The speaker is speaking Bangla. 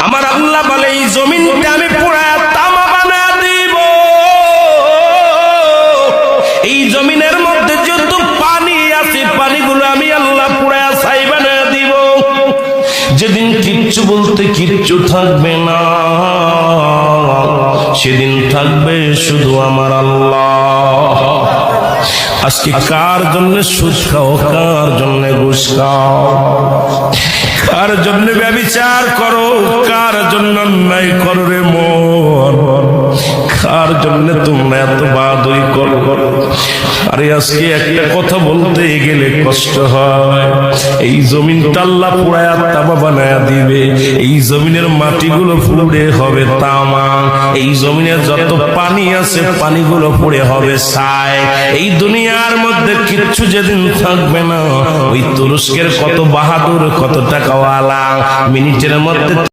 আমার আল্লাহ বলে এই জমিনটা আমি পুরায়া তামা বানা দিব। এই জমিনের মধ্যে যত পানি আছে পানিগুলো আমি আল্লাহ পুরায়া ছাই বানা দিব। যেদিন কিচ্ছু বলতে কিচ্ছু থাকবে না, সেদিন থাকবে শুধু আমার আল্লাহ। আজকে কার জন্য সুদ খাও, কার জন্য ঘুষ খাও, কার জন্য ব্যভিচার করো, কার জন্য অন্যায় করো রে মন, কার জন্য তোমরা এত বাদই করো। আরে আজকে একটা কথা বলতে গেলে কষ্ট হয়। এই জমিনটা আল্লাহ পুরায়া তামা বানায়া দিবে। এই জমিনের মাটিগুলো পুড়ে হবে তামা। এই জমিনের যত পানি আছে পানিগুলো পুড়ে হবে ছাই। এই দুনিয়ার মধ্যে কিচ্ছু যেদিন থাকবে না, ওই তুরস্কের কত বাহাদুর, কত টাকাওয়ালা মিনিটের মধ্যে